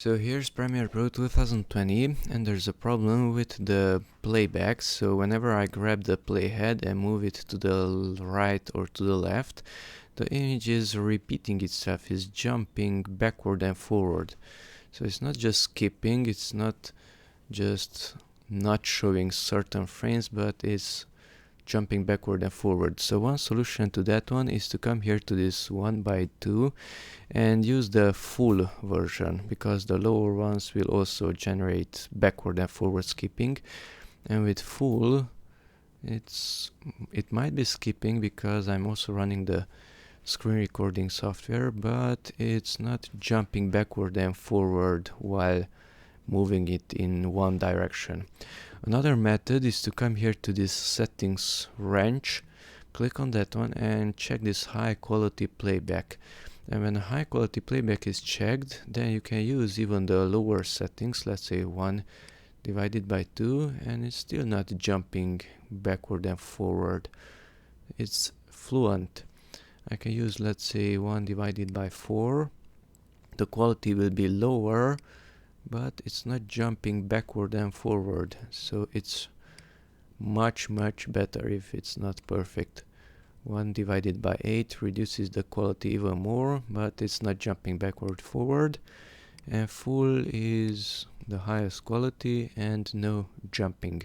So here's Premiere Pro 2020 and there's a problem with the playback. So whenever I grab the playhead and move it to the right or to the left, the image is repeating itself, is jumping backward and forward. So it's not just skipping, it's not just not showing certain frames, but it's jumping backward and forward. So one solution to that one is to come here to this 1:2 and use the full version, because the lower ones will also generate backward and forward skipping. And with full, it might be skipping because I'm also running the screen recording software, but it's not jumping backward and forward while moving it in one direction. Another method is to come here to this settings wrench, click on that one and check this high quality playback. And when high quality playback is checked, then you can use even the lower settings, let's say 1/2, and it's still not jumping backward and forward. It's fluent. I can use, let's say, 1/4. The quality will be lower, but it's not jumping backward and forward, so it's much better if it's not perfect. 1/8 reduces the quality even more, but it's not jumping backward forward. And full is the highest quality and no jumping.